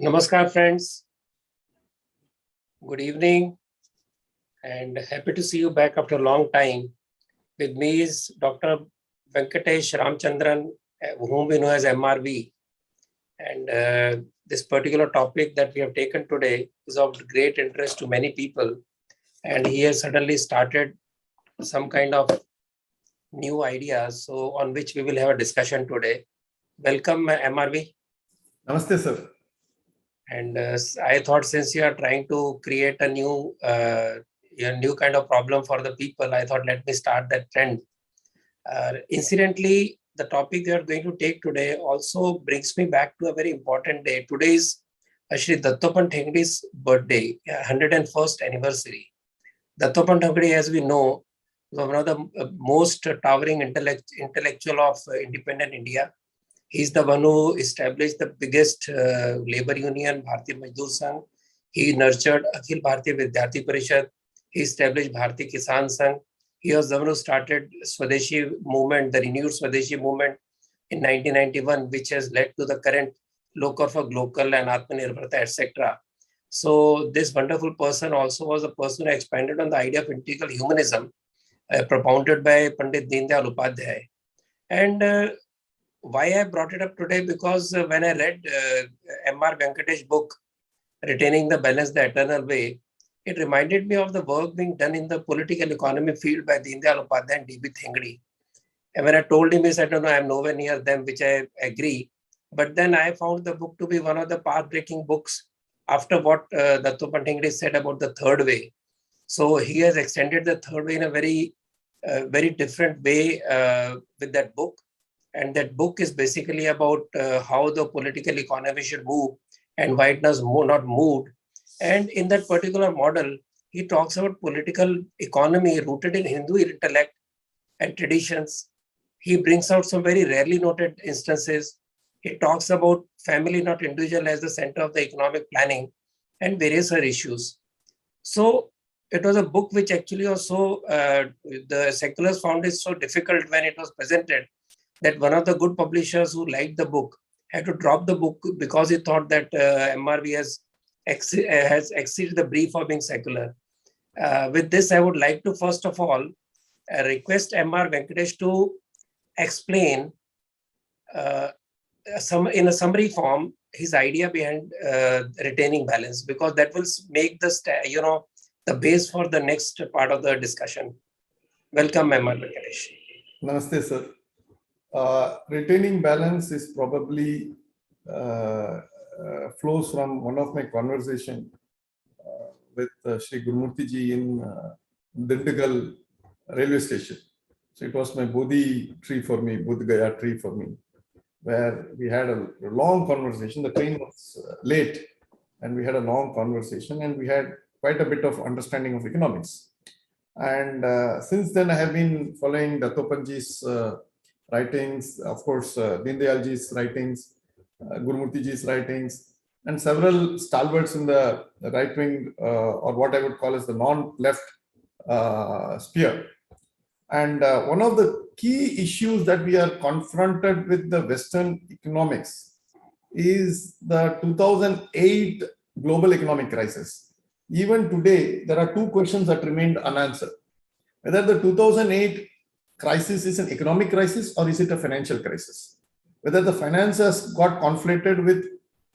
Namaskar, friends. Good evening, and happy to see you back after a long time. With me is Dr. Venkatesh Ramchandran, whom we know as MRV. And this particular topic that we have taken today is of great interest to many people. And he has suddenly started some kind of new ideas, so on which we will have a discussion today. Welcome, MRV. Namaste, sir. And I thought since you are trying to create a new kind of problem for the people, I thought let me start that trend. Incidentally, the topic we are going to take today also brings me back to a very important day. Today is Shri Dattopan Thengdi's birthday, 101st anniversary. Dattopan Thengdi, as we know, was one of the most towering intellectual of independent India. He's the one who established the biggest labor union, Bharatiya Mazdoor Sangh. He nurtured Akhil Bharatiya Vidyarthi Parishad. He established Bharatiya Kisan Sangh. He was the one who started Swadeshi movement, the renewed Swadeshi movement in 1991, which has led to the current Local for Global and Atmanirbharta, etc. So this wonderful person also was a person who expanded on the idea of integral humanism propounded by Pandit Deendayal Upadhyay. And why I brought it up today, because when I read M R Venkatesh book, Retaining the Balance the Eternal Way, it reminded me of the work being done in the political economy field by Deendayal Upadhyay and D.B. Thengdi. And when I told him, he said, no, I'm nowhere near them, which I agree. But then I found the book to be one of the path-breaking books after what Dattopan Thengdi said about the third way. So he has extended the third way in a very different way with that book. And that book is basically about how the political economy should move and why it does not move. And in that particular model, he talks about political economy rooted in Hindu intellect and traditions. He brings out some very rarely noted instances. He talks about family, not individual, as the center of the economic planning and various other issues. So it was a book which actually also the seculars found it so difficult when it was presented that one of the good publishers who liked the book had to drop the book because he thought that MRV has exceeded the brief of being secular. With this, I would like to first of all request MR Venkatesh to explain in a summary form his idea behind retaining balance, because that will make the base for the next part of the discussion. Welcome, MR Venkatesh. Namaste, sir. Retaining balance is probably flows from one of my conversation with Shri Gurumurthy ji in Dindigal railway station. So it was my Bodhi tree for me, Bodh Gaya tree for me, where we had a long conversation. The train was late and we had a long conversation and we had quite a bit of understanding of economics. And since then I have been following Dattopan ji's writings, of course, Deendayal ji's writings, Gurumurthy ji's writings, and several stalwarts in the right wing, or what I would call as the non-left sphere. And one of the key issues that we are confronted with the Western economics is the 2008 global economic crisis. Even today, there are two questions that remained unanswered. Whether the 2008 crisis is an economic crisis or is it a financial crisis? Whether the finances got conflated with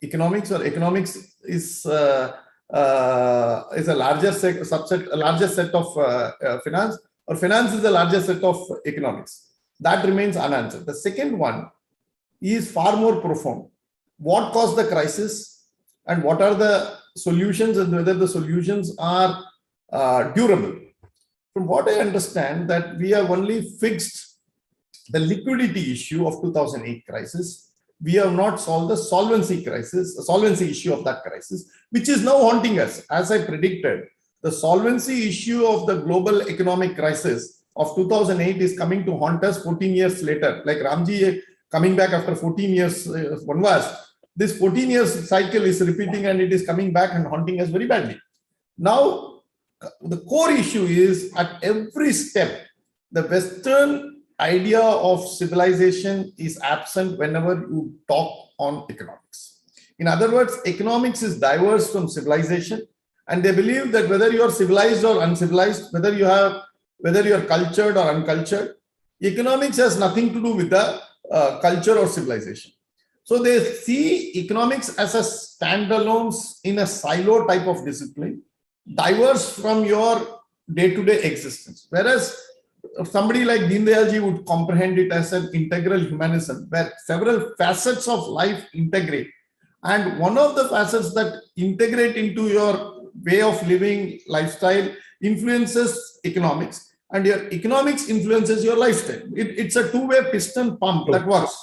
economics, or economics is a larger subset, a larger set of finance, or finance is a larger set of economics. That remains unanswered. The second one is far more profound. What caused the crisis and what are the solutions, and whether the solutions are durable? From what I understand, that we have only fixed the liquidity issue of 2008 crisis. We have not solved the solvency issue of that crisis, which is now haunting us. As I predicted, the solvency issue of the global economic crisis of 2008 is coming to haunt us 14 years later. Like Ramji coming back after 14 years Vanvas, this 14 years cycle is repeating and it is coming back and haunting us very badly. Now, the core issue is at every step, the Western idea of civilization is absent whenever you talk on economics. In other words, economics is diverse from civilization, and they believe that whether you are civilized or uncivilized, whether you are cultured or uncultured, economics has nothing to do with the culture or civilization. So they see economics as a standalone in a silo type of discipline, diverse from your day-to-day existence. Whereas somebody like Deen Dayalji would comprehend it as an integral humanism, where several facets of life integrate. And one of the facets that integrate into your way of living, lifestyle, influences economics, and your economics influences your lifestyle. It's a two-way piston pump that works.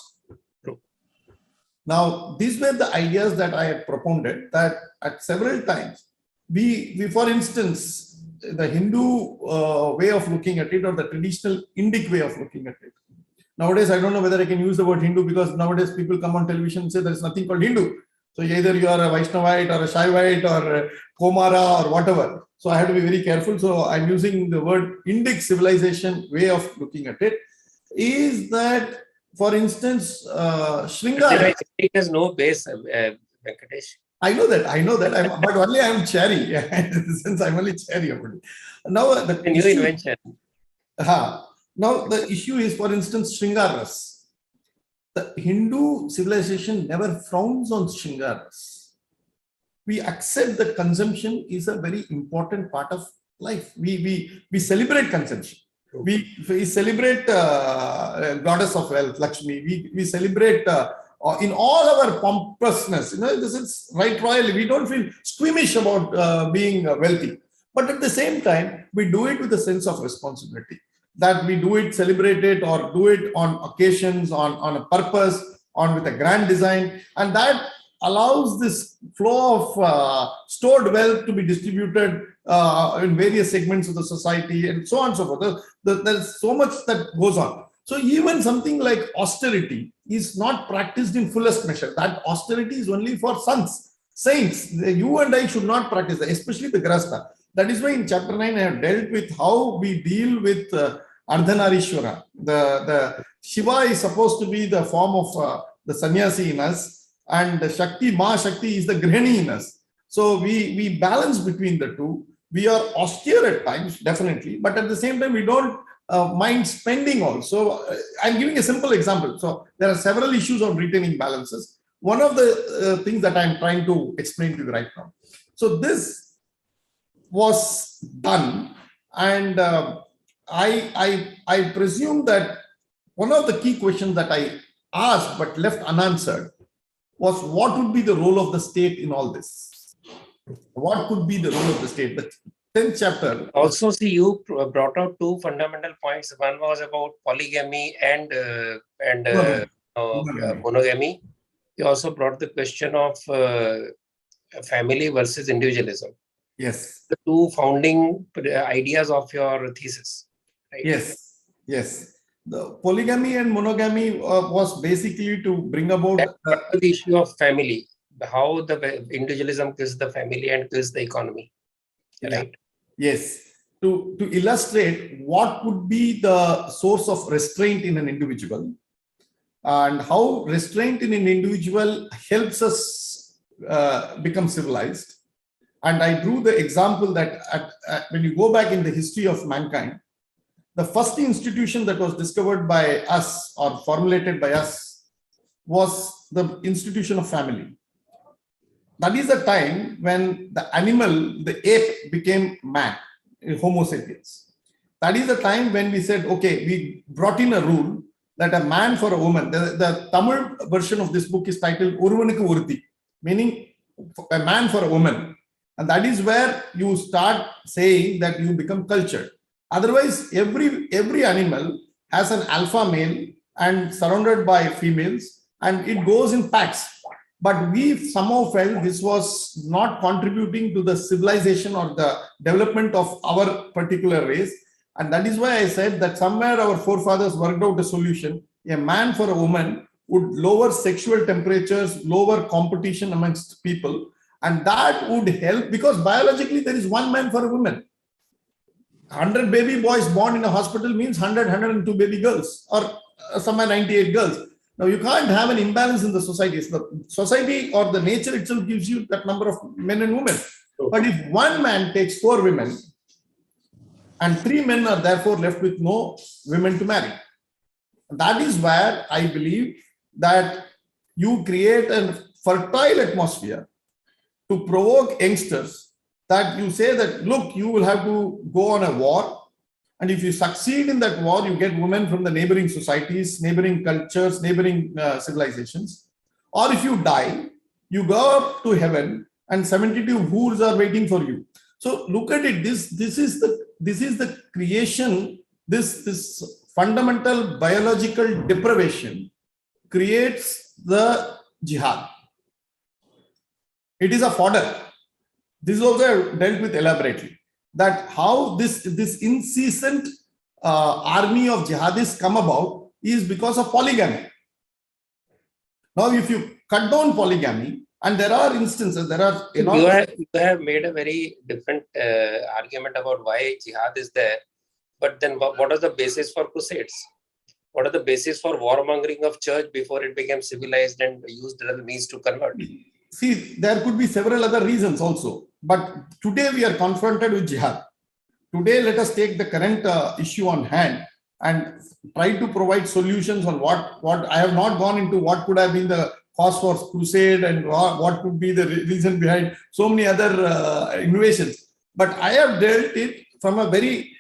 Now, these were the ideas that I had propounded, that at several times, we for instance, the Hindu way of looking at it, or the traditional Indic way of looking at it. Nowadays, I don't know whether I can use the word Hindu, because nowadays people come on television and say there's nothing called Hindu. So either you are a Vaishnavite or a Shaivite or a Komara or whatever. So I have to be very careful. So I'm using the word Indic civilization way of looking at it. Is that, for instance, Shringara. It has no base, Venkatesh. I know that. But only I'm cherry, since I'm only cherry. Now the new invention. Now the issue is, for instance, Shringaras. The Hindu civilization never frowns on Shringaras. We accept that consumption is a very important part of life. We celebrate consumption. We celebrate goddess of wealth, Lakshmi. We celebrate in all our pompousness. This is right royally. We don't feel squeamish about being wealthy. But at the same time, we do it with a sense of responsibility. That we do it, celebrate it, or do it on occasions, on a purpose, with a grand design. And that allows this flow of stored wealth to be distributed in various segments of the society, and so on and so forth. There's so much that goes on. So even something like austerity is not practiced in fullest measure. That austerity is only for saints. You and I should not practice that, especially the Grasta. That is why in chapter 9, I have dealt with how we deal with Ardhanarishwara. The Shiva is supposed to be the form of the sannyasi in us, and the Shakti, Ma Shakti, is the Grihani in us. So we balance between the two. We are austere at times, definitely, but at the same time, we don't mind spending also. I'm giving a simple example. So there are several issues on retaining balances. One of the things that I'm trying to explain to you right now. So this was done, and I presume that one of the key questions that I asked but left unanswered was, what would be the role of the state in all this? What could be the role of the state? The 10th chapter. Also, see, you brought out two fundamental points. One was about polygamy and monogamy. You also brought the question of family versus individualism. Yes. The two founding ideas of your thesis. Right? Yes. The polygamy and monogamy was basically to bring about the issue of family, how the individualism kills the family and kills the economy. Right? Yes. To illustrate what would be the source of restraint in an individual, and how restraint in an individual helps us become civilized. And I drew the example that when you go back in the history of mankind, the first institution that was discovered by us or formulated by us was the institution of family. That is the time when the animal, the ape, became man, Homo sapiens. That is the time when we said, okay, we brought in a rule that a man for a woman. The Tamil version of this book is titled Oruvanukku Oruthi, meaning a man for a woman. And that is where you start saying that you become cultured. Otherwise, every animal has an alpha male and surrounded by females, and it goes in packs. But we somehow felt this was not contributing to the civilization or the development of our particular race. And that is why I said that somewhere our forefathers worked out a solution. A man for a woman would lower sexual temperatures, lower competition amongst people. And that would help, because biologically there is one man for a woman. 100 baby boys born in a hospital means 102 baby girls, or somewhere 98 girls. Now you can't have an imbalance in the society. The society or the nature itself gives you that number of men and women. But if one man takes 4 women and 3 men are therefore left with no women to marry, that is where I believe that you create a fertile atmosphere to provoke youngsters, that you say that, look, you will have to go on a war. And if you succeed in that war, you get women from the neighboring societies, neighboring cultures, neighboring civilizations. Or if you die, you go up to heaven and 72 hoods are waiting for you. So look at it. This is the creation. This fundamental biological deprivation creates the jihad. It is a fodder. This is also dealt with elaborately, that how this incessant army of jihadists come about is because of polygamy. Now, if you cut down polygamy, and there are instances, there are... You have made a very different argument about why jihad is there. But then what is the basis for crusades? What are the basis for warmongering of church before it became civilized and used as a means to convert? See, there could be several other reasons also. But today we are confronted with jihad. Today, let us take the current issue on hand and try to provide solutions on what I have not gone into what could have been the cause for crusade and what could be the reason behind so many other innovations. But I have dealt it from a very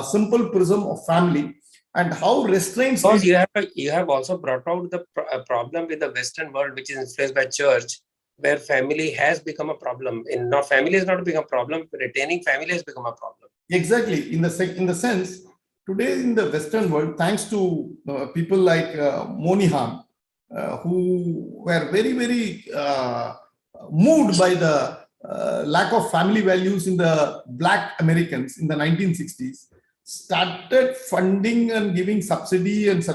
simple prism of family and how restraints... Because you have also brought out the problem with the Western world, which is influenced by church, where family has become a problem. Family has not become a problem, retaining family has become a problem. Exactly. In the sense, today in the Western world, thanks to people like Monihan, who were very, very moved by the lack of family values in the Black Americans in the 1960s, started funding and giving subsidy and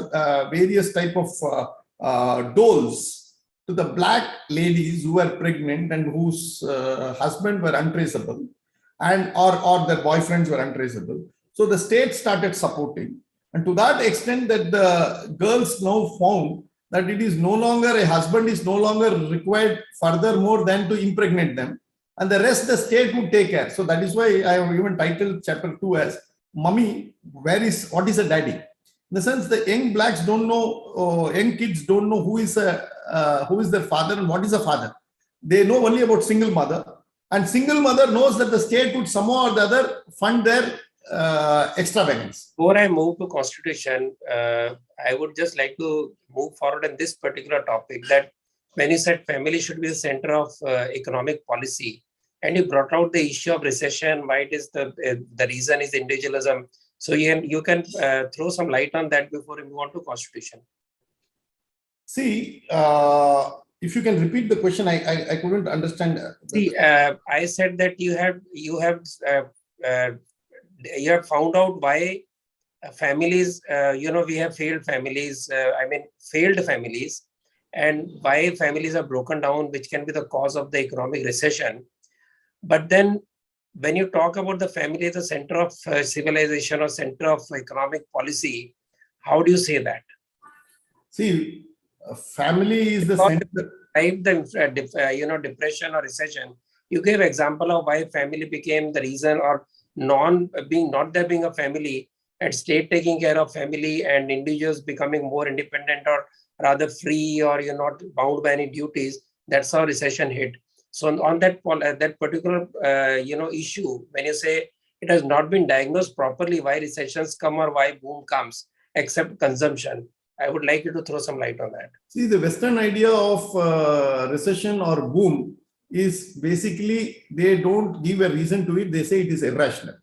various type of doles to the Black ladies who were pregnant and whose husband were untraceable, and or their boyfriends were untraceable. So the state started supporting, and to that extent that the girls now found that it is no longer, a husband is no longer required furthermore than to impregnate them, and the rest the state would take care. So that is why I have even titled chapter 2 as "Mummy, what is a daddy?" In the sense, the young blacks don't know, young kids don't know who is their father and what is a father. They know only about single mother, and single mother knows that the state would somehow or the other fund their extravagance. Before I move to constitution, I would just like to move forward in this particular topic, that when you said family should be the center of economic policy, and you brought out the issue of recession, why it is the reason is individualism. So you can throw some light on that before we move on to constitution. See, if you can repeat the question, I couldn't understand. See, I said that you have found out why families, we have failed families, failed families, and why families are broken down, which can be the cause of the economic recession. But then when you talk about the family as the center of civilization or center of economic policy, how do you say that? See, family is the center. The depression or recession. You gave example of why family became the reason, or not there being a family and state taking care of family and individuals becoming more independent or rather free, or you're not bound by any duties. That's how recession hit. So on that particular issue, when you say it has not been diagnosed properly why recessions come or why boom comes, except consumption, I would like you to throw some light on that. See, the Western idea of recession or boom is basically, they don't give a reason to it. They say it is irrational.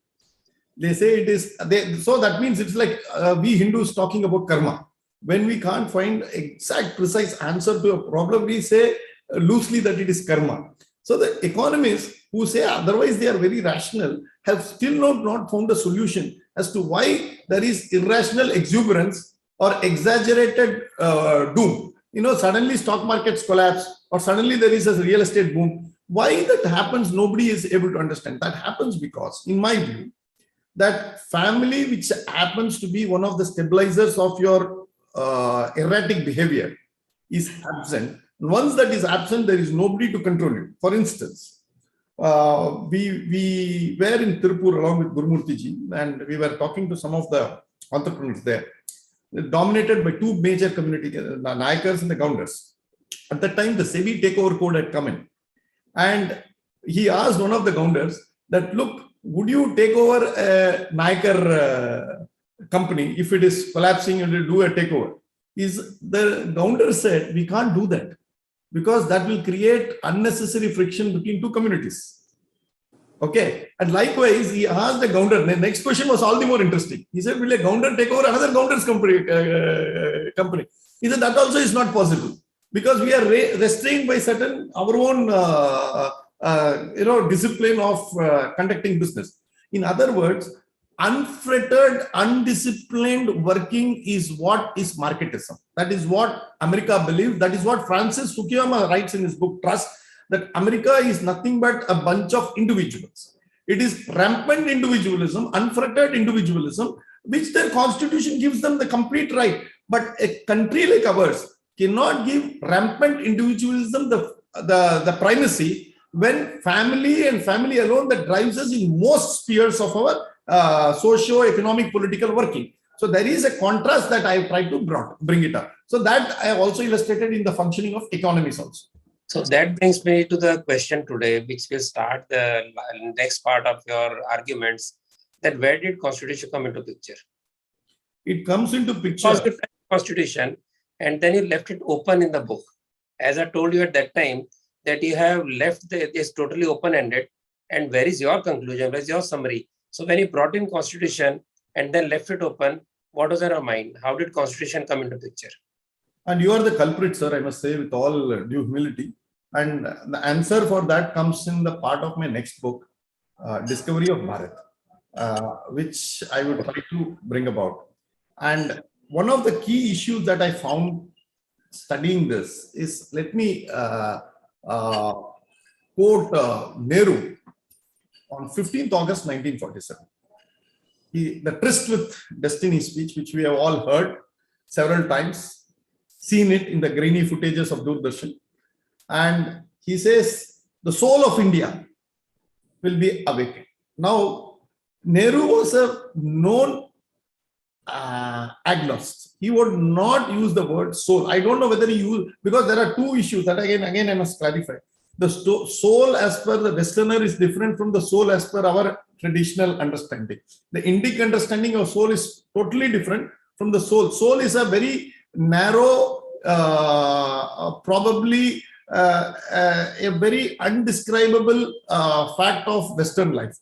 They say it is, so that means it's like we Hindus talking about karma. When we can't find exact precise answer to a problem, we say loosely that it is karma. So the economists who say otherwise they are very rational have still not found a solution as to why there is irrational exuberance or exaggerated doom. Suddenly stock markets collapse, or suddenly there is a real estate boom. Why that happens, nobody is able to understand. That happens because, in my view, that family, which happens to be one of the stabilizers of your erratic behavior, is absent. Once that is absent, there is nobody to control you. For instance, we were in Tirupur along with Gurumurthy ji, and we were talking to some of the entrepreneurs there, dominated by two major community, the Nayakars and the Gounders. At that time, the SEBI takeover code had come in, and he asked one of the Gounders that, look, would you take over a Nayakar company if it is collapsing and do a takeover? The Gounder said, we can't do that because that will create unnecessary friction between two communities. Okay. And likewise, he asked the Gounder, the next question was all the more interesting. He said, will a Gounder take over another Gounder's company? He said, that also is not possible because we are restrained by certain our own discipline of conducting business. In other words, unfettered, undisciplined working is what is marketism. That is what America believes. That is what Francis Fukuyama writes in his book Trust, that America is nothing but a bunch of individuals. It is rampant individualism, unfettered individualism, which their constitution gives them the complete right. But a country like ours cannot give rampant individualism the primacy when family and family alone that drives us in most spheres of our socio-economic political working. So there is a contrast that I have tried to bring it up. So that I have also illustrated in the functioning of economies also. So that brings me to the question today, which will start the next part of your arguments, that where did Constitution come into picture? It comes into picture. Constitution, and then you left it open in the book. As I told you at that time, that you have left this totally open-ended, and where is your conclusion, where is your summary? So when you brought in Constitution and then left it open, what was in your mind? How did Constitution come into picture? And you are the culprit, sir, I must say with all due humility. And the answer for that comes in the part of my next book, Discovery of Bharat, which I would try to bring about. And one of the key issues that I found studying this is, let me quote Nehru on 15th August 1947. The Tryst with Destiny speech, which we have all heard several times, seen it in the grainy footages of Doordarshan. And he says, the soul of India will be awakened. Now, Nehru was a known agnostic. He would not use the word soul. I don't know whether he used, because there are two issues that again I must clarify. The soul as per the Westerner is different from the soul as per our traditional understanding. The Indic understanding of soul is totally different from the soul. Soul is a very narrow, probably a very undescribable fact of Western life.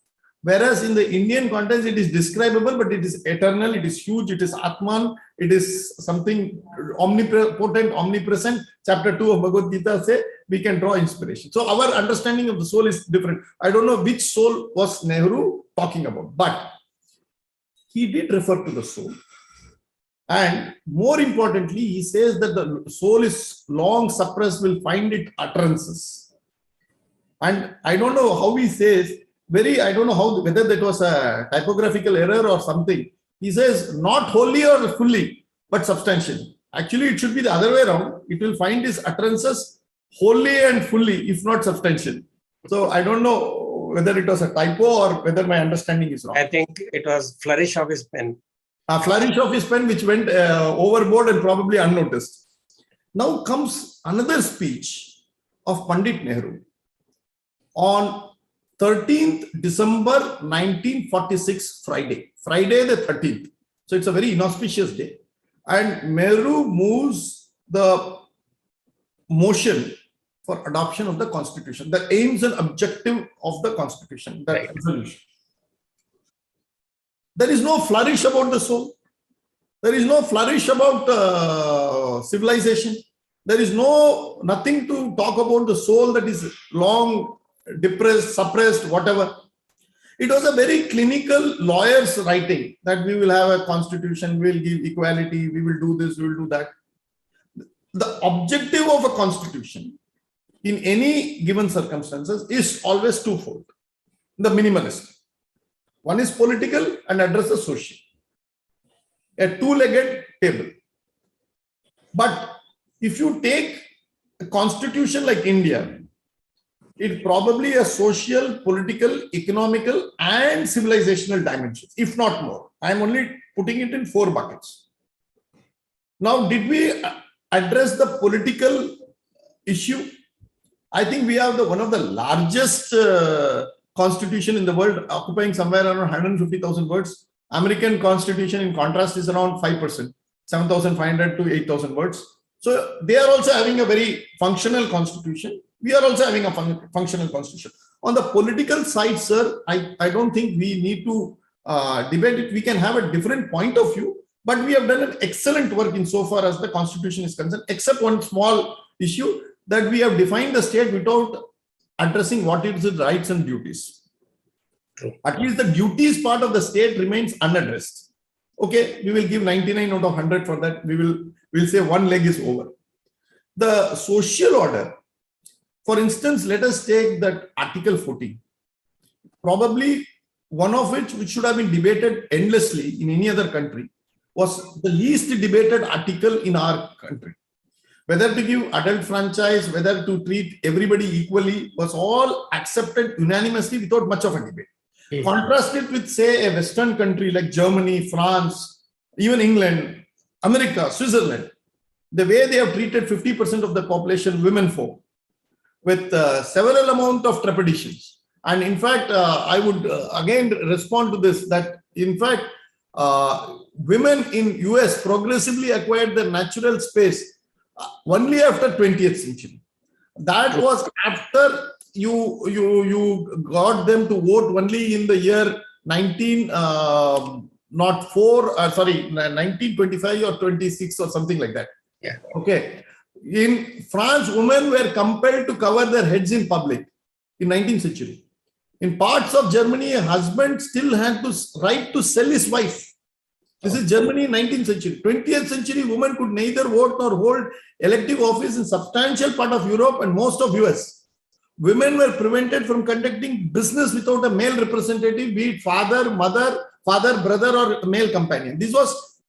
Whereas in the Indian context, it is describable, but it is eternal, it is huge, it is Atman, it is something omnipotent, omnipresent. Chapter 2 of Bhagavad Gita say we can draw inspiration. So our understanding of the soul is different. I don't know which soul was Nehru talking about, but he did refer to the soul. And more importantly, he says that the soul is long suppressed, will find it utterances. And I don't know how he says, I don't know how, whether that was a typographical error or something. He says not wholly or fully, but substantially. Actually, it should be the other way around. It will find its utterances wholly and fully, if not substantially. So I don't know whether it was a typo or whether my understanding is wrong. I think it was flourish of his pen. A flourish of his pen, which went overboard and probably unnoticed. Now comes another speech of Pandit Nehru on 13th December 1946, Friday the 13th. So it's a very inauspicious day. And Nehru moves the motion for adoption of the Constitution, the aims and objective of the Constitution, that resolution. There is no flourish about the soul. There is no flourish about civilization. There is nothing to talk about the soul that is long depressed, suppressed, whatever. It was a very clinical lawyer's writing that we will have a constitution, we will give equality, we will do this, we will do that. The objective of a constitution in any given circumstances is always twofold. The minimalist. One is political and addresses social. A two-legged table. But if you take a constitution like India, it probably has social, political, economical, and civilizational dimensions, if not more. I'm only putting it in 4 buckets. Now, did we address the political issue? I think we have one of the largest constitution in the world, occupying somewhere around 150,000 words. American constitution, in contrast, is around 5%, 7,500 to 8,000 words. So they are also having a very functional constitution. We are also having a functional constitution. On the political side, sir, I don't think we need to debate it. We can have a different point of view, but we have done an excellent work insofar as the constitution is concerned, except one small issue, that we have defined the state without addressing what is its rights and duties. True. At least the duties part of the state remains unaddressed. Okay, we will give 99 out of 100 for that. We'll say one leg is over. The social order, for instance, let us take that Article 14. Probably one of which should have been debated endlessly in any other country, was the least debated article in our country. Whether to give adult franchise, whether to treat everybody equally, was all accepted unanimously without much of a debate. Contrast it with, say, a Western country like Germany, France, even England, America, Switzerland. The way they have treated 50% of the population, women folk, with several amount of trepidations. And in fact, I would again respond to this, that in fact, women in US progressively acquired their natural space only after 20th century. That was after you got them to vote only in the year 1925 or 26 or something like that. Yeah. Okay. In France, women were compelled to cover their heads in public in 19th century. In parts of Germany, a husband still had the right to sell his wife. This is Germany in 19th century. 20th century, women could neither vote nor hold elective office in substantial part of Europe and most of US. Women were prevented from conducting business without a male representative, be it father, mother, father, brother, or male companion. This was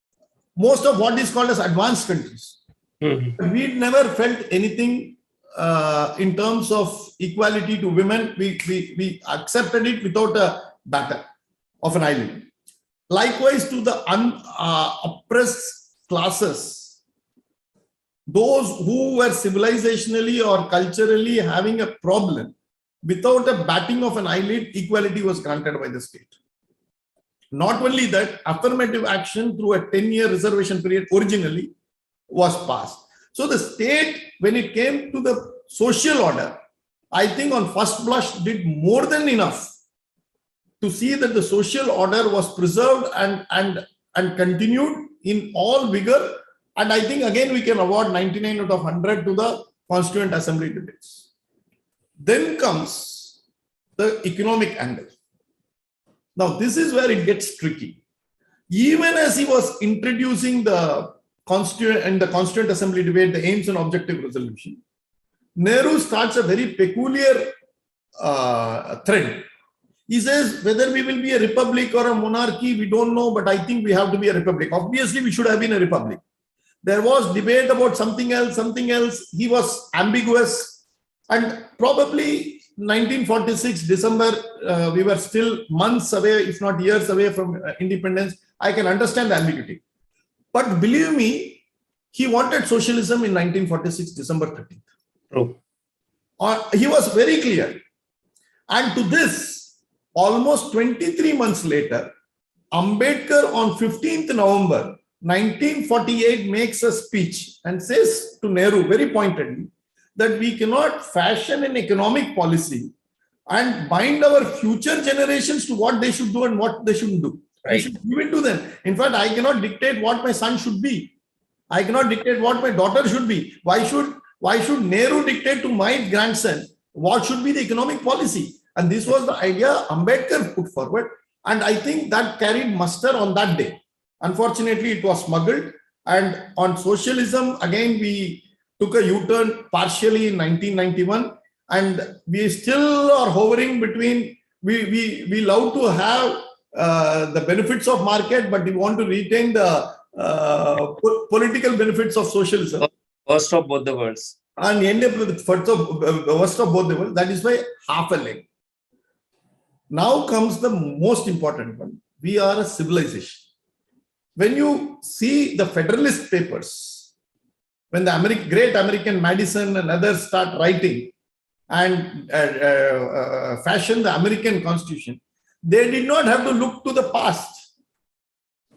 most of what is called as advanced countries. Mm-hmm. We never felt anything in terms of equality to women. We accepted it without a batter of an eyelid. Likewise, to the oppressed classes, those who were civilizationally or culturally having a problem, without a batting of an eyelid, equality was granted by the state. Not only that, affirmative action through a 10-year reservation period originally was passed. So the state, when it came to the social order, I think on first blush did more than enough to see that the social order was preserved and continued in all vigor. And I think again we can award 99 out of 100 to the Constituent Assembly debates. Then comes the economic angle. Now this is where it gets tricky. Even as he was introducing the Constituent Assembly debate, the aims and objective resolution, Nehru starts a very peculiar thread. He says, whether we will be a republic or a monarchy, we don't know, but I think we have to be a republic. Obviously, we should have been a republic. There was debate about something else. He was ambiguous. And probably 1946, December, we were still months away, if not years away from independence. I can understand the ambiguity. But believe me, he wanted socialism in 1946, December 13th. True. He was very clear. And to this, almost 23 months later, Ambedkar on 15th November 1948 makes a speech and says to Nehru very pointedly that we cannot fashion an economic policy and bind our future generations to what they should do and what they shouldn't do. Right. We should give it to them. In fact, I cannot dictate what my son should be. I cannot dictate what my daughter should be. Why should Nehru dictate to my grandson what should be the economic policy? And this was the idea Ambedkar put forward. And I think that carried muster on that day. Unfortunately, it was smuggled. And on socialism, again, we took a U-turn partially in 1991. And we still are hovering between, we love to have the benefits of market, but we want to retain the political benefits of socialism. Worst of both the worlds. And end up with worst of both the world. That is why half a leg. Now comes the most important one. We are a civilization. When you see the Federalist Papers, when the great American Madison and others start writing and fashion the American Constitution, they did not have to look to the past.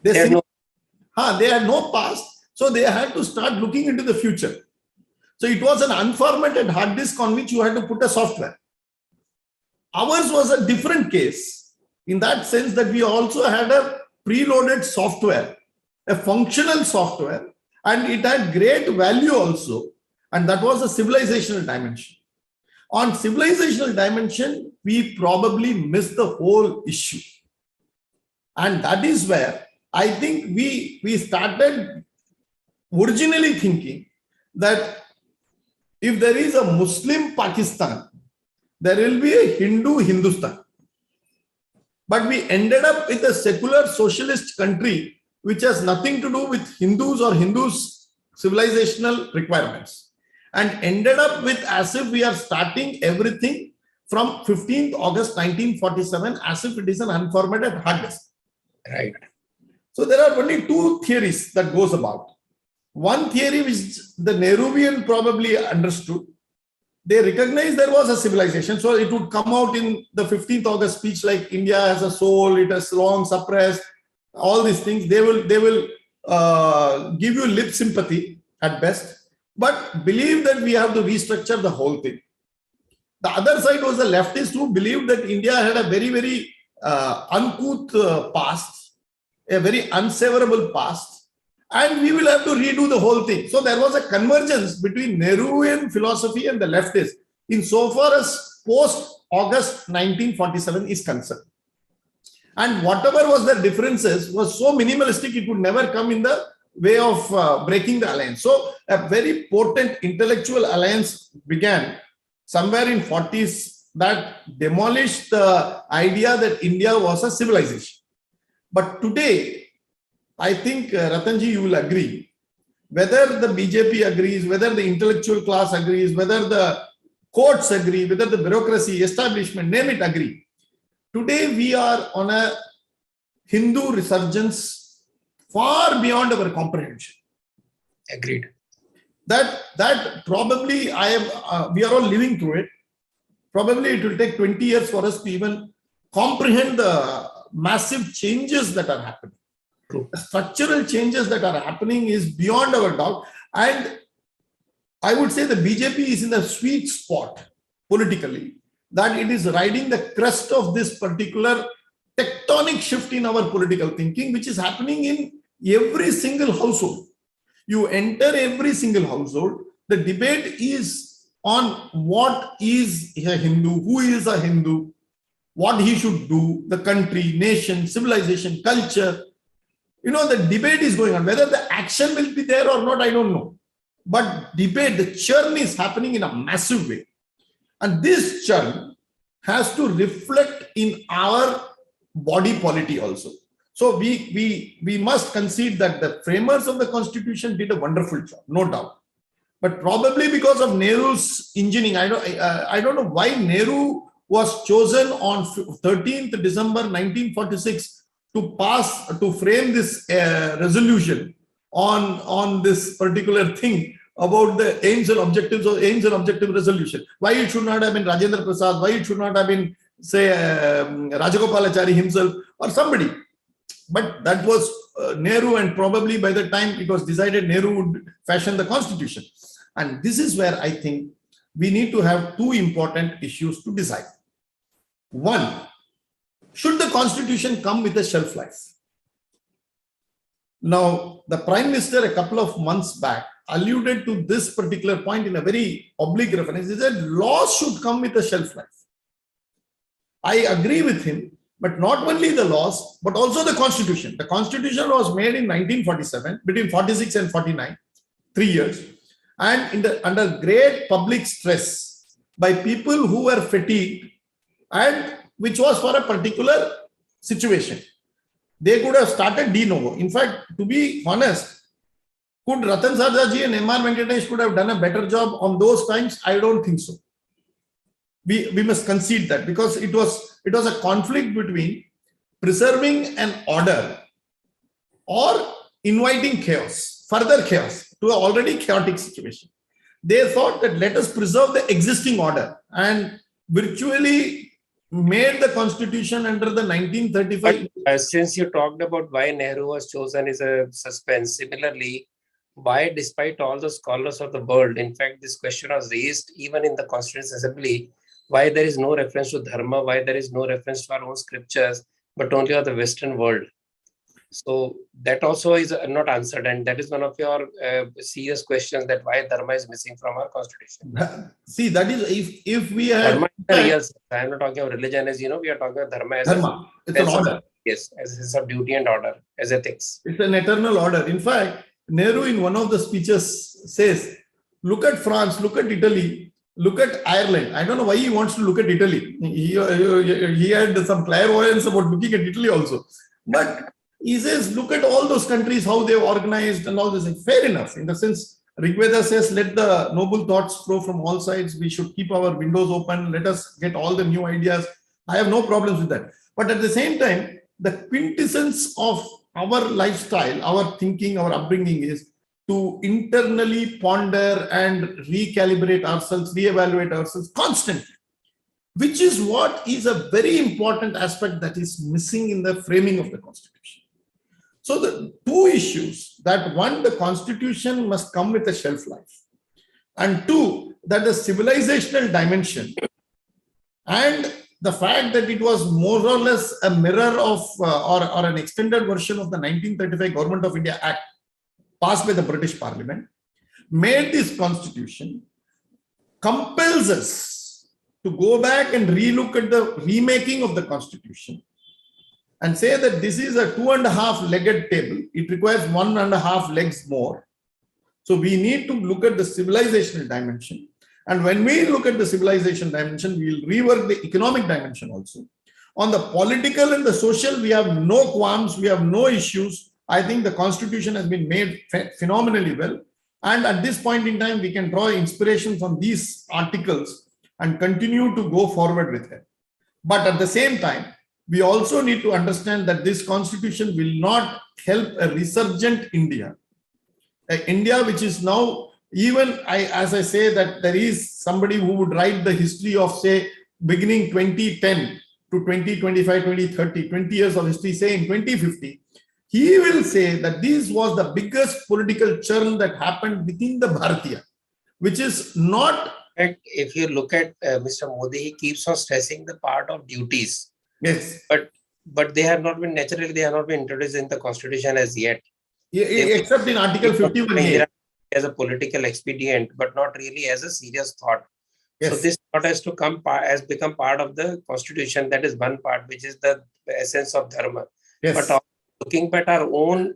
They had no past, so they had to start looking into the future. So it was an unformatted hard disk on which you had to put a software. Ours was a different case in that sense that we also had a preloaded software, a functional software, and it had great value also. And that was a civilizational dimension. On civilizational dimension, we probably missed the whole issue. And that is where I think we started originally thinking that if there is a Muslim Pakistan, there will be a Hindu Hindustan. But we ended up with a secular socialist country which has nothing to do with Hindus or Hindus' civilizational requirements, and ended up with as if we are starting everything from 15th August 1947 as if it is an unformatted hard disk. Right. So there are only two theories that goes about. One theory which the Nehruvian probably understood. They recognized there was a civilization. So it would come out in the 15th August speech like India has a soul, it has long suppressed, all these things. They will give you lip sympathy at best, but believe that we have to restructure the whole thing. The other side was the leftist who believed that India had a very, very uncouth past, a very unseverable past, and we will have to redo the whole thing. So there was a convergence between Nehruvian philosophy and the leftists insofar as post-August 1947 is concerned. And whatever was the differences was so minimalistic, it would never come in the way of breaking the alliance. So a very potent intellectual alliance began somewhere in 40s that demolished the idea that India was a civilization. But today, I think, Ratanji, you will agree, whether the BJP agrees, whether the intellectual class agrees, whether the courts agree, whether the bureaucracy, establishment, name it, agree. Today, we are on a Hindu resurgence far beyond our comprehension. Agreed. That probably we are all living through it. Probably it will take 20 years for us to even comprehend the massive changes that are happening. True. The structural changes that are happening is beyond our doubt. And I would say the BJP is in the sweet spot politically, that it is riding the crest of this particular tectonic shift in our political thinking, which is happening in every single household. You enter every single household, the debate is on what is a Hindu, who is a Hindu, what he should do, the country, nation, civilization, culture. You know, the debate is going on. Whether the action will be there or not, I don't know. But debate, the churn is happening in a massive way. And this churn has to reflect in our body polity also. So we must concede that the framers of the Constitution did a wonderful job, no doubt. But probably because of Nehru's engineering, I don't know why Nehru was chosen on 13th December 1946 to frame this resolution on this particular thing about the aims and objectives of objective resolution. Why it should not have been Rajendra Prasad, why it should not have been, say, Rajagopalachari himself or somebody. But that was Nehru, and probably by the time it was decided, Nehru would fashion the constitution. And this is where I think we need to have two important issues to decide. One, should the constitution come with a shelf life? Now, the Prime Minister a couple of months back alluded to this particular point in a very oblique reference. He said laws should come with a shelf life. I agree with him, but not only the laws, but also the constitution. The constitution was made in 1947, between 46 and 49, 3 years, and under great public stress by people who were fatigued, and which was for a particular situation. They could have started de novo. In fact, to be honest, Could Ratan Sarda ji and M R Venkatesh could have done a better job on those times? I don't think so. We must concede that, because it was a conflict between preserving an order or inviting chaos, further chaos to an already chaotic situation. They thought that let us preserve the existing order and virtually made the constitution under the 1935. But, since you talked about why Nehru was chosen is a suspense, similarly, why, despite all the scholars of the world, in fact, this question was raised even in the Constituent Assembly, why there is no reference to Dharma, why there is no reference to our own scriptures, but only of the Western world. So that also is not answered, and that is one of your serious questions, that why Dharma is missing from our constitution. See, that is if we have Dharma is a real, I am not talking of religion as, we are talking of Dharma as Dharma. It's an order. Yes, as a sense of duty and order, as ethics. It's an eternal order. In fact, Nehru in one of the speeches says, look at France, look at Italy, look at Ireland. I don't know why he wants to look at Italy. He had some clairvoyance about looking at Italy also. But he says, look at all those countries, how they've organized and all this. Fair enough. In the sense, Rigveda says, let the noble thoughts flow from all sides. We should keep our windows open. Let us get all the new ideas. I have no problems with that. But at the same time, the quintessence of our lifestyle, our thinking, our upbringing is to internally ponder and recalibrate ourselves, reevaluate ourselves constantly, which is what is a very important aspect that is missing in the framing of the Constitution. So the two issues, that one, the Constitution must come with a shelf life, and two, that the civilizational dimension and the fact that it was more or less a mirror of or an extended version of the 1935 Government of India Act passed by the British Parliament, made this Constitution, compels us to go back and relook at the remaking of the Constitution and say that this is a 2.5-legged table. It requires 1.5 legs more. So we need to look at the civilizational dimension. And when we look at the civilization dimension, we will rework the economic dimension also. On the political and the social, we have no qualms, we have no issues. I think the Constitution has been made phenomenally well. And at this point in time, we can draw inspiration from these articles and continue to go forward with it. But at the same time, we also need to understand that this Constitution will not help a resurgent India. India which is now, even as I say that there is somebody who would write the history of, say, beginning 2010 to 2025, 2030, 20 years of history, say in 2050, he will say that this was the biggest political churn that happened within the Bharatiya, which is not. If you look at Mr. Modi, he keeps on stressing the part of duties. Yes. But they have not been, naturally, they have not been introduced in the Constitution as yet. Except in Article 51A. As a political expedient, but not really as a serious thought. Yes. So this thought has to become part of the Constitution. That is one part, which is the essence of Dharma. Yes. But looking at our own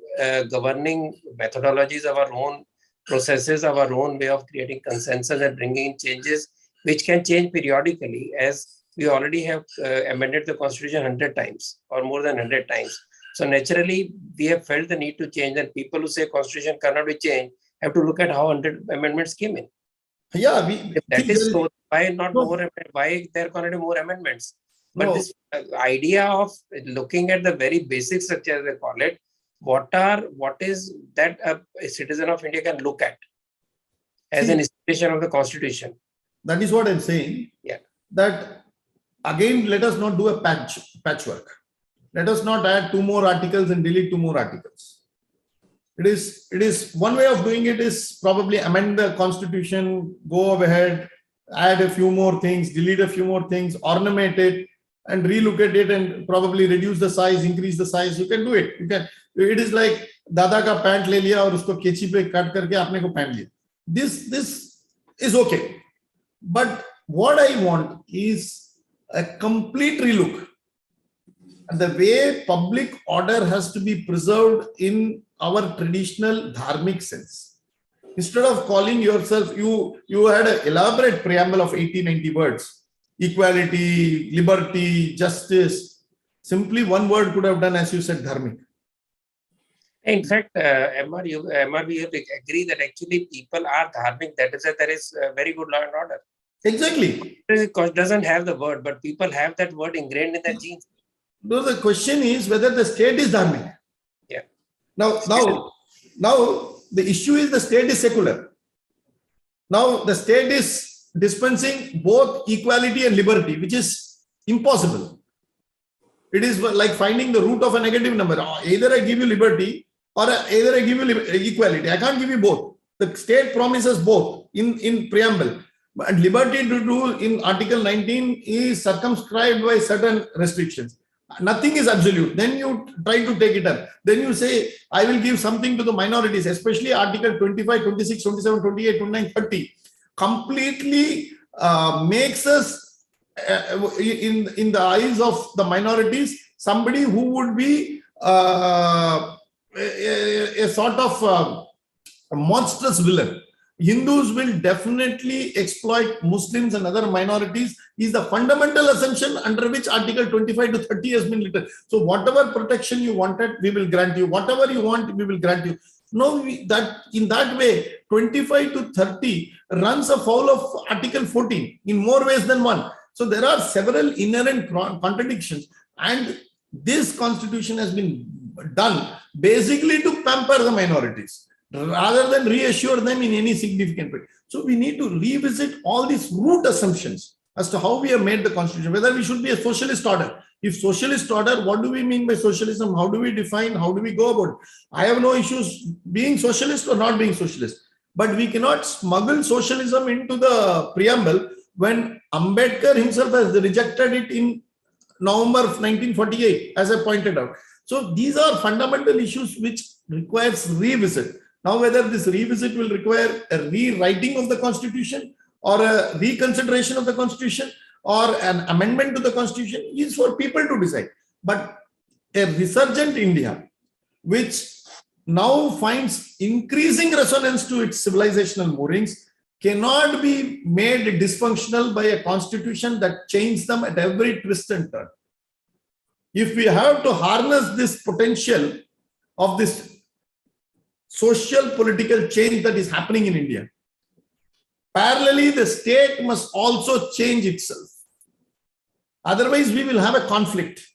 governing methodologies, our own processes, our own way of creating consensus and bringing in changes, which can change periodically, as we already have amended the Constitution 100 times or more than 100 times. So naturally, we have felt the need to change, and people who say Constitution cannot be changed have to look at how 100 amendments came in. Yeah, if that is so, why not more? Why there are going to be more amendments? But this idea of looking at the very basic structure, as they call it, what is that a citizen of India can look at as an inspiration of the Constitution? That is what I'm saying. Yeah. That again, let us not do a patchwork. Let us not add 2 more articles and delete 2 more articles. It is one way of doing it is probably amend the Constitution, go ahead, add a few more things, delete a few more things, ornament it, and relook at it, and probably reduce the size, increase the size. You can do it. You can. It is like दादा का pant ले लिया और उसको केची पे cut करके आपने को पहन लिया. This is okay. But what I want is a complete relook. And the way public order has to be preserved in our traditional dharmic sense. Instead of calling yourself, you had an elaborate preamble of 80-90 words. Equality, liberty, justice. Simply one word could have done, as you said, dharmic. In fact, MR, you agree that actually people are dharmic. That is that there is very good law and order. Exactly. It doesn't have the word, but people have that word ingrained in their genes. No, the question is whether the state is dharmic. Yeah. Now, the issue is the state is secular. Now, the state is dispensing both equality and liberty, which is impossible. It is like finding the root of a negative number. Either I give you liberty or either I give you equality. I can't give you both. The state promises both in preamble. And liberty to do in Article 19 is circumscribed by certain restrictions. Nothing is absolute. Then you try to take it up. Then you say, I will give something to the minorities, especially Article 25, 26, 27, 28, 29, 30. Completely makes us, in the eyes of the minorities, somebody who would be a sort of a monstrous villain. Hindus will definitely exploit Muslims and other minorities is the fundamental assumption under which Article 25 to 30 has been written. So whatever protection you wanted, we will grant you. Whatever you want, we will grant you. No, that in that way, 25 to 30 runs afoul of Article 14 in more ways than one. So there are several inherent contradictions, and this constitution has been done basically to pamper the minorities rather than reassure them in any significant way. So we need to revisit all these root assumptions as to how we have made the constitution, whether we should be a socialist order. If socialist order, what do we mean by socialism? How do we define? How do we go about it? I have no issues being socialist or not being socialist, but we cannot smuggle socialism into the preamble when Ambedkar himself has rejected it in November of 1948, as I pointed out. So these are fundamental issues which requires revisit. Now, whether this revisit will require a rewriting of the constitution or a reconsideration of the constitution or an amendment to the constitution is for people to decide. But a resurgent India, which now finds increasing resonance to its civilizational moorings, cannot be made dysfunctional by a constitution that changes them at every twist and turn. If we have to harness this potential of this social political change that is happening in India, parallelly, the state must also change itself. Otherwise, we will have a conflict.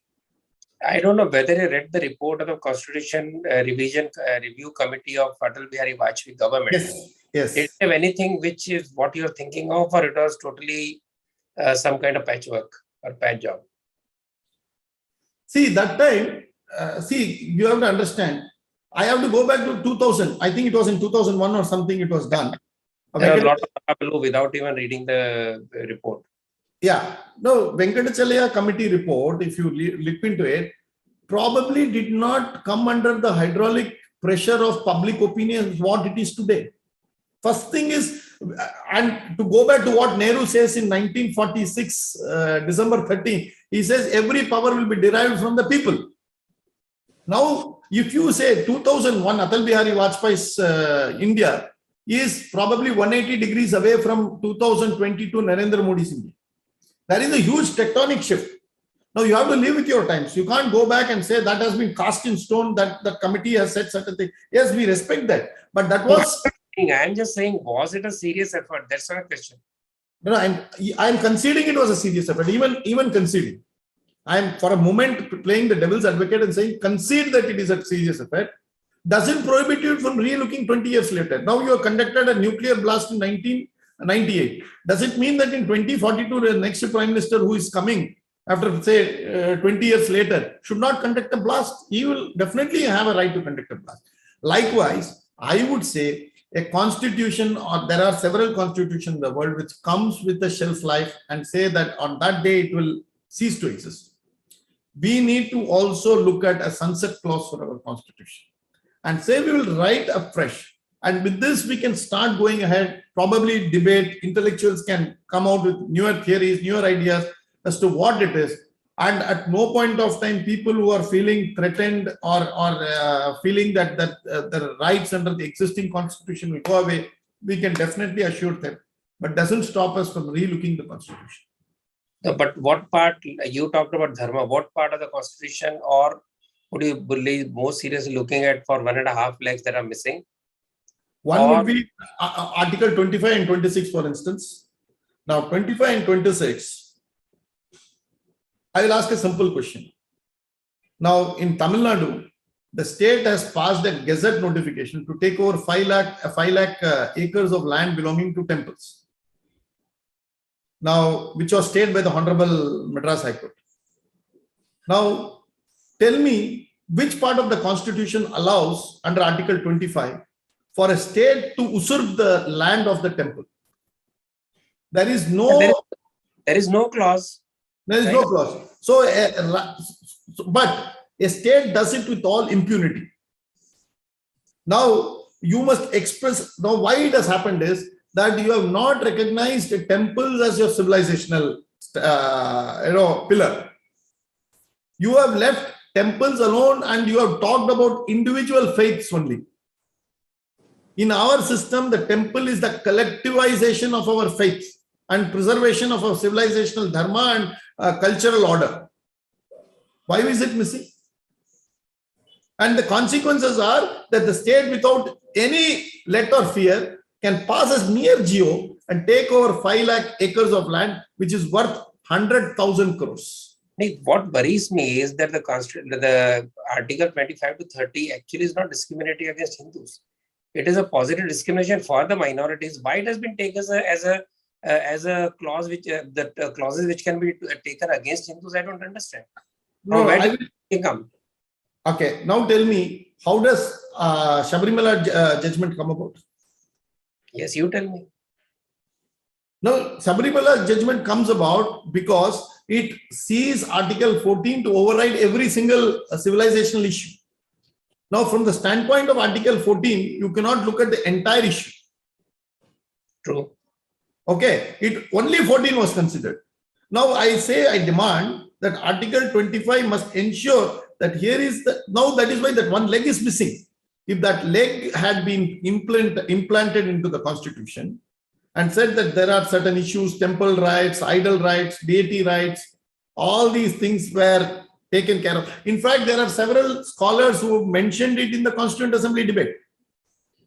I don't know whether you read the report of the Constitution Revision Review Committee of Atal Bihari Vajpayee government. Yes. Did it have anything which is what you're thinking of, or it was totally some kind of patchwork or patch job? See, that time, you have to understand, I have to go back to 2000. I think it was in 2001 or something it was done. There was a lot of hullabaloo without even reading the report. Yeah. No, Venkatachalaya committee report, if you look into it, probably did not come under the hydraulic pressure of public opinion what it is today. First thing is, and to go back to what Nehru says in 1946, December 13, he says every power will be derived from the people. Now, if you say 2001, Atal Bihari Vajpayee's India is probably 180 degrees away from 2022 Narendra Modi's India. There is a huge tectonic shift. Now, you have to live with your times. You can't go back and say that has been cast in stone, that the committee has said such a thing. Yes, we respect that. But that was... I'm just saying, was it a serious effort? That's not a question. No, I'm conceding it was a serious effort, even conceding. I'm for a moment playing the devil's advocate and saying concede that it is a serious effort. Doesn't prohibit you from re-looking 20 years later. Now you have conducted a nuclear blast in 1998. Does it mean that in 2042, the next prime minister who is coming after, say, 20 years later should not conduct a blast? He will definitely have a right to conduct a blast. Likewise, I would say a constitution, or there are several constitutions in the world which comes with a shelf life and say that on that day it will cease to exist. We need to also look at a sunset clause for our constitution and say we will write afresh. And with this, we can start going ahead, probably debate, intellectuals can come out with newer theories, newer ideas as to what it is. And at no point of time, people who are feeling threatened or feeling that the rights under the existing constitution will go away, we can definitely assure them. But doesn't stop us from re-looking the constitution. But what part, you talked about Dharma, what part of the constitution or would you believe more seriously looking at for 1.5 lakhs that are missing? One Or- would be Article 25 and 26, for instance. Now, 25 and 26, I will ask a simple question. Now, in Tamil Nadu, the state has passed a gazette notification to take over 5 lakh acres of land belonging to temples. Now, which was stayed by the Honorable Madras High Court. Now, tell me which part of the Constitution allows under Article 25 for a state to usurp the land of the temple. There is no clause. There is no clause. So, but a state does it with all impunity. Now, you must express, now why it has happened is that you have not recognized temples as your civilizational pillar. You have left temples alone and you have talked about individual faiths only. In our system, the temple is the collectivization of our faith and preservation of our civilizational dharma and cultural order. Why is it missing? And the consequences are that the state, without any let or fear, can pass as mere geo and take over 5 lakh acres of land, which is worth 100,000 crores. What worries me is that the Article 25 to 30 actually is not discriminating against Hindus. It is a positive discrimination for the minorities. Why it has been taken as a clause which clauses which can be taken against Hindus? I don't understand. No, where did it come? Okay, now tell me, how does Sharda-Bharatcentric judgment come about? Yes, you tell me. No, Sharda-Bharatcentric judgment comes about because it sees Article 14 to override every single civilizational issue. Now, from the standpoint of Article 14, you cannot look at the entire issue. True. Okay, only 14 was considered. Now, I demand that Article 25 must ensure that here is that is why that one leg is missing. If that leg had been implanted into the Constitution and said that there are certain issues, temple rights, idol rights, deity rights, all these things were taken care of. In fact, there are several scholars who have mentioned it in the Constituent Assembly debate,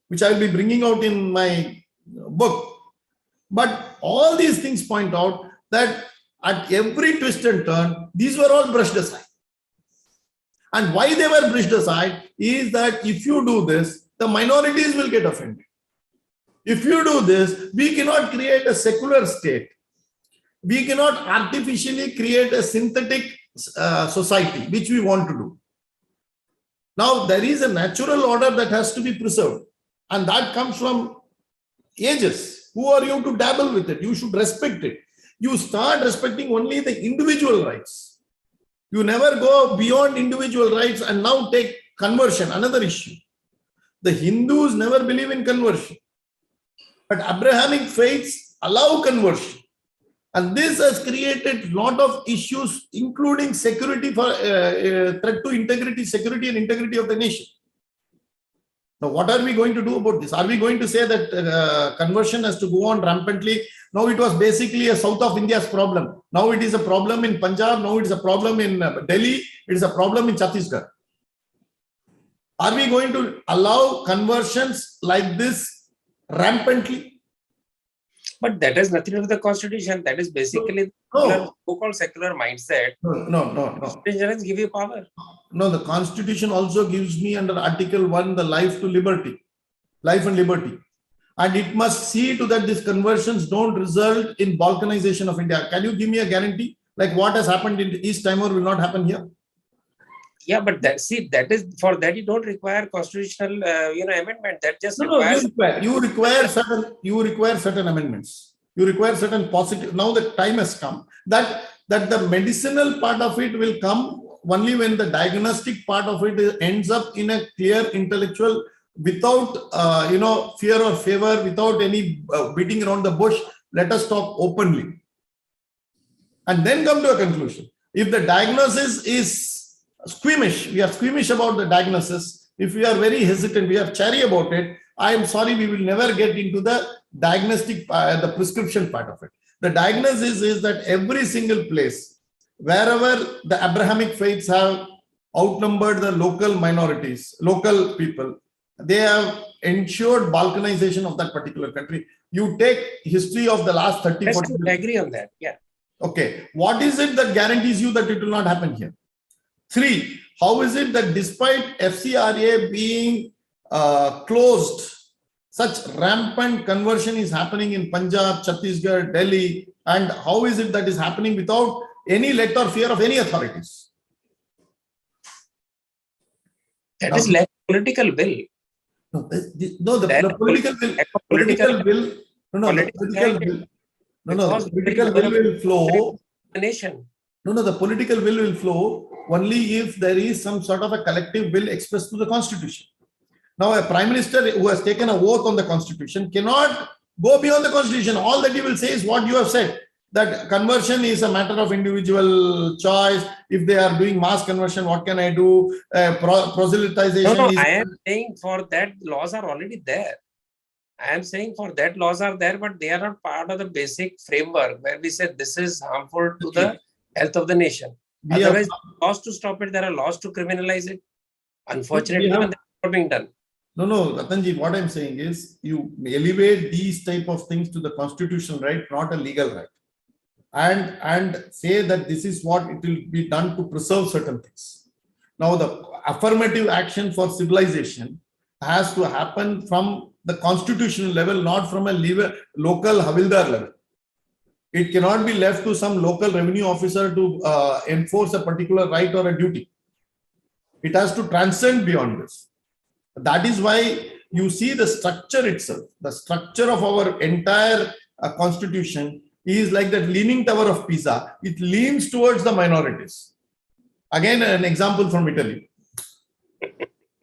which I will be bringing out in my book. But all these things point out that at every twist and turn, these were all brushed aside. And why they were brushed aside is that if you do this, the minorities will get offended. If you do this, we cannot create a secular state. We cannot artificially create a synthetic society, which we want to do. Now, there is a natural order that has to be preserved, and that comes from ages. Who are you to dabble with it? You should respect it. You start respecting only the individual rights. You never go beyond individual rights and now take conversion, another issue. The Hindus never believe in conversion, but Abrahamic faiths allow conversion. And this has created a lot of issues, including security for threat to integrity, security and integrity of the nation. Now, what are we going to do about this? Are we going to say that conversion has to go on rampantly? Now, it was basically a south of India's problem. Now, it is a problem in Punjab. Now, it is a problem in Delhi. It is a problem in Chhattisgarh. Are we going to allow conversions like this rampantly? But that has nothing to do with the Constitution. That is basically so-called secular mindset. No. Constitution give you power. No, the Constitution also gives me under Article 1 the life to liberty, life and liberty. And it must see to that these conversions don't result in balkanization of India. Can you give me a guarantee? Like what has happened in East Timor will not happen here? Yeah, but that is for that you don't require constitutional amendment. That just requires you require certain amendments. You require certain positive. Now the time has come that the medicinal part of it will come only when the diagnostic part of it ends up in a clear intellectual, without fear or favor, without any beating around the bush. Let us talk openly, and then come to a conclusion. If the diagnosis is squeamish, we are squeamish about the diagnosis. If we are very hesitant, we are chary about it, I am sorry, we will never get into the diagnostic, the prescription part of it. The diagnosis is that every single place, wherever the Abrahamic faiths have outnumbered the local minorities, local people. They have ensured balkanization of that particular country. You take history of the last 30, Yes, 40 I years. agree on that. Yeah. Okay. What is it that guarantees you that it will not happen here? 3, how is it that despite FCRA being closed, such rampant conversion is happening in Punjab, Chhattisgarh, Delhi, and how is it that is happening without any let or fear of any authorities? That is lack of political will. No, the political will, political will, no, the political will, the political will will flow. The nation. No, the political will flow only if there is some sort of a collective will expressed through the constitution. Now, a prime minister who has taken a oath on the constitution cannot go beyond the constitution. All that he will say is what you have said, that conversion is a matter of individual choice. If they are doing mass conversion, what can I do? Proselytization. No, I am saying for that laws are already there. I am saying for that laws are there, but they are not part of the basic framework where we say this is harmful to the health of the nation. Otherwise, laws to stop it, there are laws to criminalize it. Unfortunately, that's not being done. No, Ratanji, what I'm saying is you elevate these type of things to the constitutional right, not a legal right. And say that this is what it will be done to preserve certain things. Now, the affirmative action for civilization has to happen from the constitutional level, not from a local Havildar level. It cannot be left to some local revenue officer to enforce a particular right or a duty. It has to transcend beyond this. That is why you see the structure itself, the structure of our entire constitution is like that leaning tower of Pisa. It leans towards the minorities. Again, an example from Italy.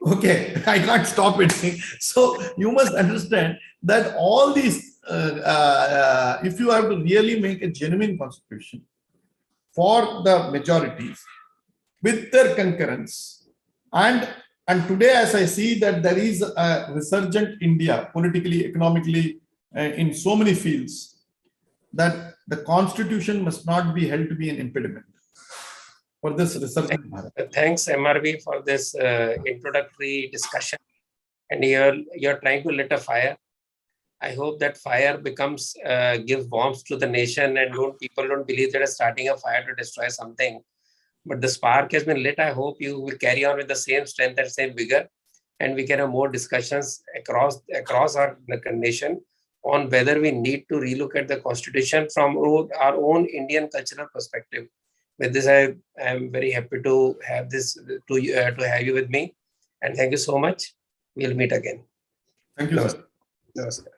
Okay, I can't stop it. So you must understand that all these, if you have to really make a genuine constitution for the majorities with their concurrence, and today as I see that there is a resurgent India politically, economically, in so many fields, that the constitution must not be held to be an impediment for this resurgent Bharat. Thanks, MRV, for this introductory discussion. And you're trying to lit a fire. I hope that fire becomes gives warmth to the nation, and people don't believe that starting a fire to destroy something. But the spark has been lit. I hope you will carry on with the same strength and same vigor, and we can have more discussions across our nation on whether we need to relook at the constitution from our own Indian cultural perspective. With this, I am very happy to have this to have you with me, and thank you so much. We'll meet again. Thank you, sir. Namaskar.